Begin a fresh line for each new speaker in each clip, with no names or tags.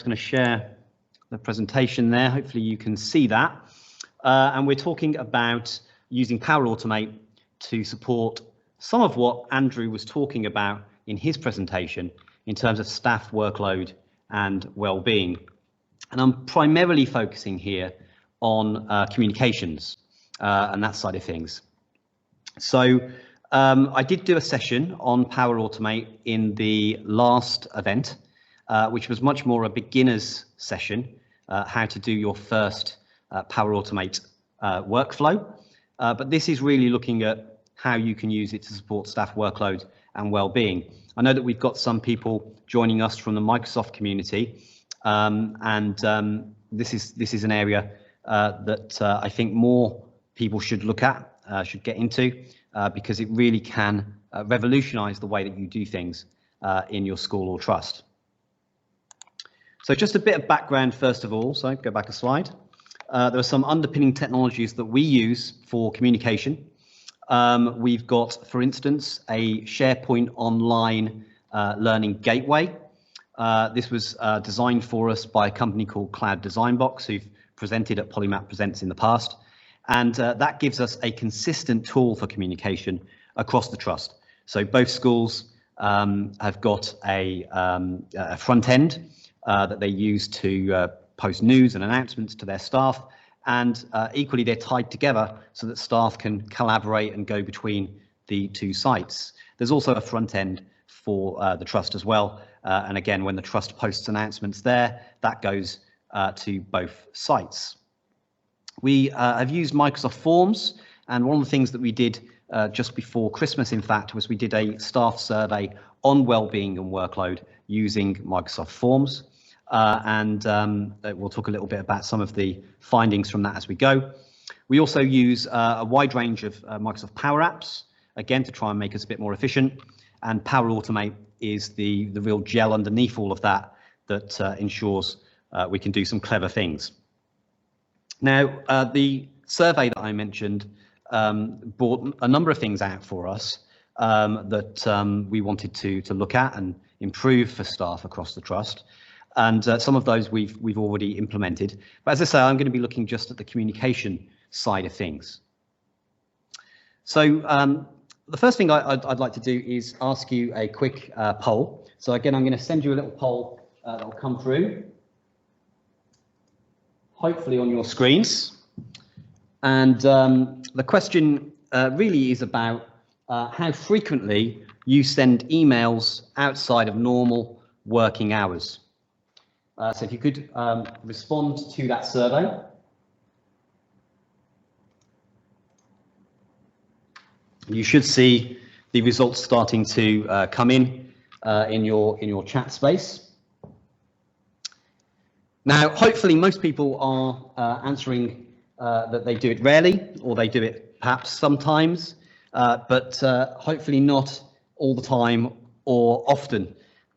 just going to share the presentation there. Hopefully you can see that. And we're talking about using Power Automate to support some of what Andrew was talking about in his presentation in terms of staff workload and well-being. And I'm primarily focusing here on communications and that side of things. So I did do a session on Power Automate in the last event, which was much more a beginner's session, how to do your first Power Automate workflow. But this is really looking at how you can use it to support staff workload and well-being. I know that we've got some people joining us from the Microsoft community, this is an area that I think more people should look at, should get into, because it really can revolutionize the way that you do things in your school or trust. So just a bit of background first of all, so go back a slide. There are some underpinning technologies that we use for communication. We've got, for instance, a SharePoint Online Learning Gateway. This was designed for us by a company called Cloud Design Box, who've presented at PolyMAT Presents in the past. And that gives us a consistent tool for communication across the trust. So both schools have got a front end that they use to post news and announcements to their staff. And equally, they're tied together so that staff can collaborate and go between the two sites. There's also a front end for the trust as well. And again, when the trust posts announcements there, that goes to both sites. We have used Microsoft Forms, and one of the things that we did just before Christmas, in fact, was we did a staff survey on wellbeing and workload using Microsoft Forms. We'll talk a little bit about some of the findings from that as we go. We also use a wide range of Microsoft Power Apps, again, to try and make us a bit more efficient. And Power Automate is the real gel underneath all of that that ensures we can do some clever things. Now, the survey that I mentioned brought a number of things out for us that we wanted to look at and improve for staff across the trust. And some of those we've already implemented. But as I say, I'm going to be looking just at the communication side of things. So the first thing I'd like to do is ask you a quick poll. So again, I'm going to send you a little poll that will come through, hopefully on your screens. And the question really is about how frequently you send emails outside of normal working hours. So if you could respond to that survey. You should see the results starting to come in your chat space. Now, hopefully most people are answering that they do it rarely, or they do it perhaps sometimes, but hopefully not all the time or often,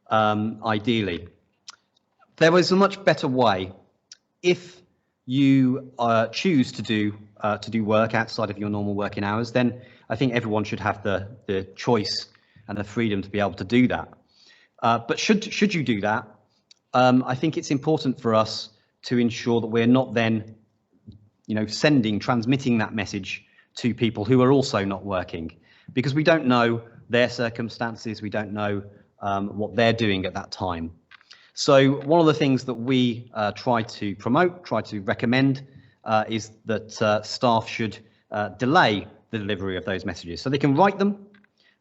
ideally. There is a much better way. If you choose to do work outside of your normal working hours, then I think everyone should have the choice and the freedom to be able to do that. But should you do that, I think it's important for us to ensure that we're not then, transmitting that message to people who are also not working, because we don't know their circumstances, we don't know what they're doing at that time. So one of the things that we try to promote, try to recommend, is that staff should delay the delivery of those messages. So they can write them,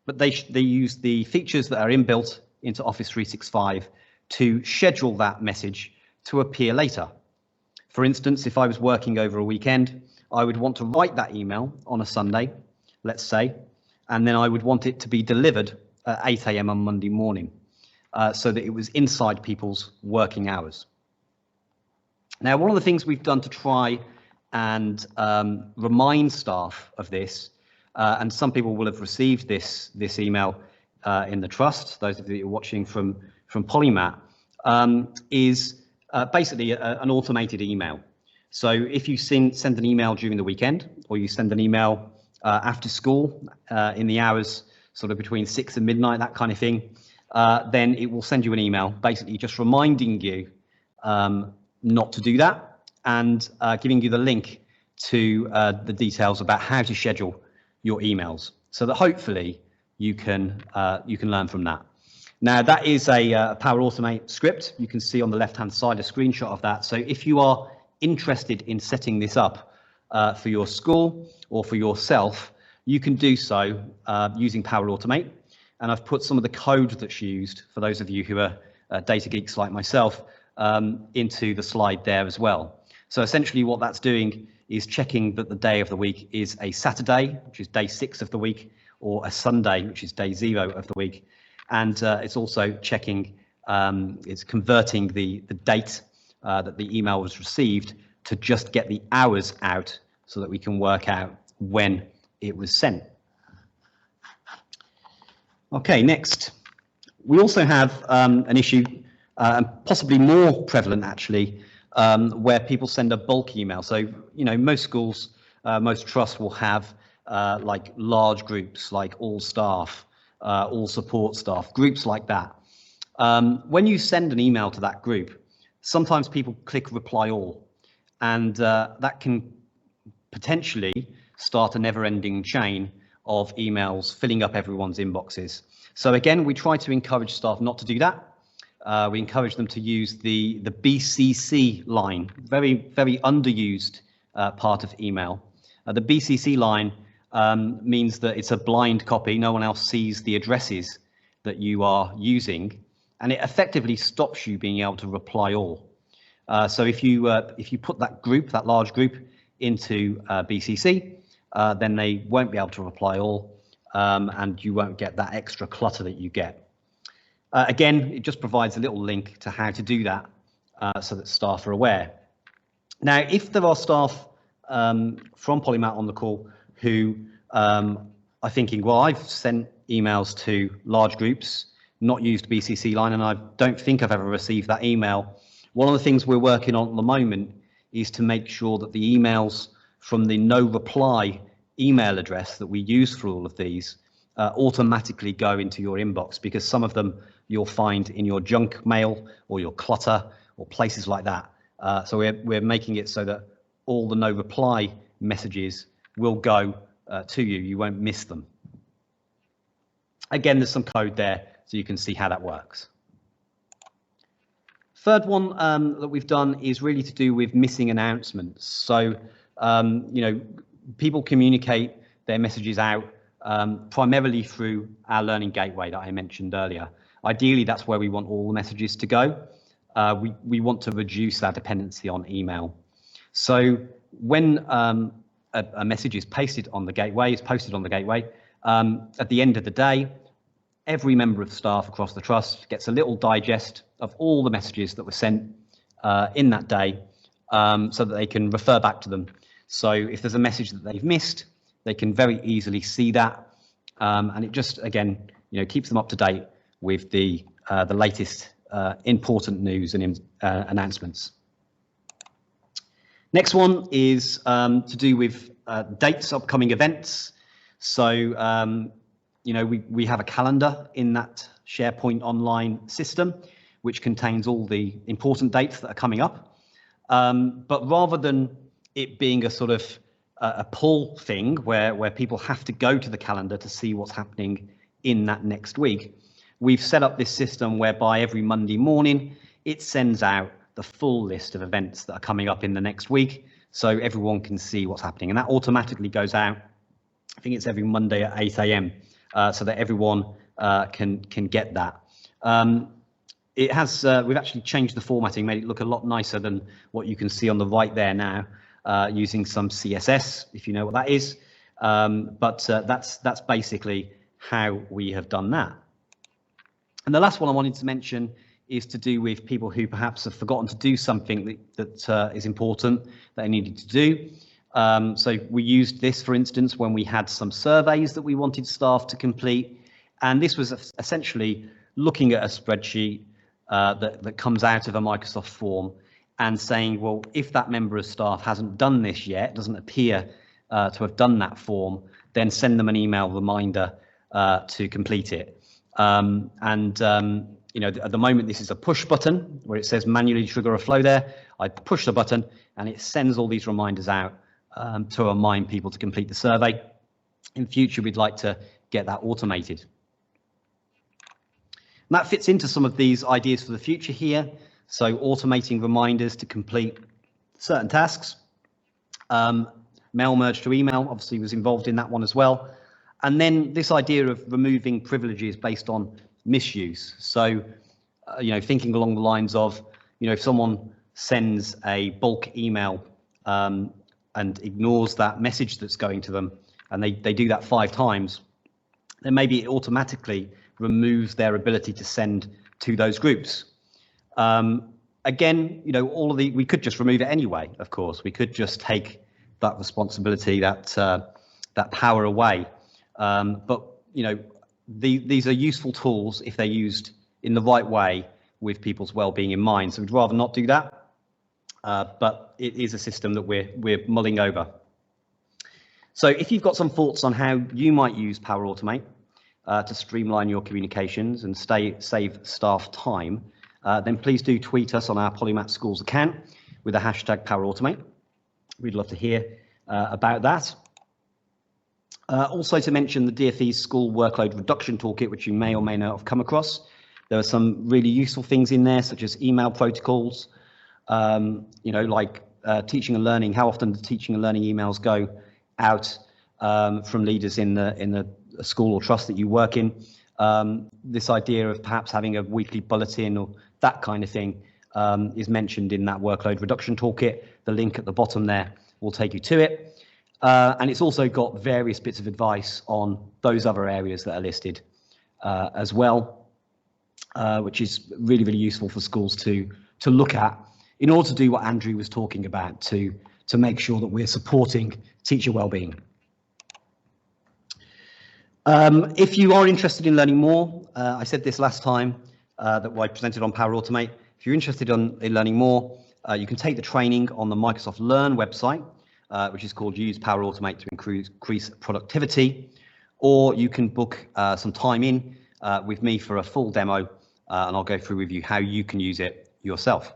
but they use the features that are inbuilt into Office 365 to schedule that message to appear later. For instance, if I was working over a weekend, I would want to write that email on a Sunday, let's say, and then I would want it to be delivered at 8 AM on Monday morning. So that it was inside people's working hours. Now, one of the things we've done to try and remind staff of this, and some people will have received this email in the trust, those of you who are watching from PolyMAT, is basically an automated email. So if you send an email during the weekend, or you send an email after school in the hours sort of between 6 and midnight, that kind of thing, then it will send you an email basically just reminding you not to do that, and giving you the link to the details about how to schedule your emails, so that hopefully you can learn from that. Now, that is a Power Automate script. You can see on the left-hand side a screenshot of that. So if you are interested in setting this up for your school or for yourself, you can do so using Power Automate. And I've put some of the code that's used for those of you who are data geeks like myself into the slide there as well. So essentially what that's doing is checking that the day of the week is a Saturday, which is day 6 of the week, or a Sunday, which is day 0 of the week. And it's also checking, it's converting the date that the email was received to just get the hours out so that we can work out when it was sent. Okay, next. We also have an issue, and possibly more prevalent actually, where people send a bulk email. So, you know, most schools, most trusts will have like large groups, like all staff, all support staff, groups like that. When you send an email to that group, sometimes people click reply all, and that can potentially start a never-ending chain of emails filling up everyone's inboxes. So again, we try to encourage staff not to do that. We encourage them to use the BCC line, very underused part of email. The BCC line means that it's a blind copy. No one else sees the addresses that you are using, and it effectively stops you being able to reply all. So if you put that group, that large group, into BCC, then they won't be able to reply all, and you won't get that extra clutter that you get. Again, it just provides a little link to how to do that so that staff are aware. Now, if there are staff from PolyMAT on the call who are thinking, well, I've sent emails to large groups, not used BCC line, and I don't think I've ever received that email. One of the things we're working on at the moment is to make sure that the emails from the no reply email address that we use for all of these automatically go into your inbox, because some of them you'll find in your junk mail or your clutter or places like that. So we're making it so that all the no reply messages will go to you. You won't miss them. Again, there's some code there so you can see how that works. Third one that we've done is really to do with missing announcements. So, you know, people communicate their messages out primarily through our learning gateway that I mentioned earlier. Ideally, that's where we want all the messages to go. We want to reduce our dependency on email. So when a message is posted on the gateway, at the end of the day, every member of staff across the trust gets a little digest of all the messages that were sent in that day, so that they can refer back to them. So if there's a message that they've missed, they can very easily see that, and it just, again, you know, keeps them up to date with the latest important news and announcements. Next one is to do with dates, upcoming events. So, you know, we have a calendar in that SharePoint online system, which contains all the important dates that are coming up. But rather than it being a sort of a pull thing where people have to go to the calendar to see what's happening in that next week, we've set up this system whereby every Monday morning it sends out the full list of events that are coming up in the next week, so everyone can see what's happening. And that automatically goes out, I think it's every Monday at 8 AM, so that everyone can get that. It has, we've actually changed the formatting, made it look a lot nicer than what you can see on the right there now, using some CSS, if you know what that is. But that's basically how we have done that. And the last one I wanted to mention is to do with people who perhaps have forgotten to do something that is important that they needed to do. So we used this, for instance, when we had some surveys that we wanted staff to complete. And this was essentially looking at a spreadsheet that comes out of a Microsoft form and saying, well, if that member of staff hasn't done this yet, doesn't appear to have done that form, then send them an email reminder to complete it. You know, at the moment, this is a push button where it says manually trigger a flow there. I push the button and it sends all these reminders out to remind people to complete the survey. In future, we'd like to get that automated. And that fits into some of these ideas for the future here. So automating reminders to complete certain tasks. Mail merge to email obviously was involved in that one as well. And then this idea of removing privileges based on misuse. So, you know, thinking along the lines of, you know, if someone sends a bulk email and ignores that message that's going to them, and they do that 5 times, then maybe it automatically removes their ability to send to those groups. Again, you know, we could just remove it anyway, of course. We could just take that responsibility, that power away. But, you know, these are useful tools if they're used in the right way with people's well-being in mind. So we'd rather not do that, but it is a system that we're mulling over. So if you've got some thoughts on how you might use Power Automate to streamline your communications and save staff time, then please do tweet us on our PolyMAT Schools account with the hashtag Power Automate. We'd love to hear about that. Also to mention the DFE School Workload Reduction Toolkit, which you may or may not have come across. There are some really useful things in there, such as email protocols, you know, like teaching and learning. How often do teaching and learning emails go out from leaders in the school or trust that you work in? This idea of perhaps having a weekly bulletin or that kind of thing is mentioned in that Workload Reduction Toolkit. The link at the bottom there will take you to it. And it's also got various bits of advice on those other areas that are listed as well, which is really, really useful for schools to look at in order to do what Andrew was talking about, to make sure that we're supporting teacher wellbeing. If you are interested in learning more, I said this last time that I presented on Power Automate. If you're interested in learning more, you can take the training on the Microsoft Learn website, which is called Use Power Automate to Increase Productivity, or you can book some time in with me for a full demo, and I'll go through with you how you can use it yourself.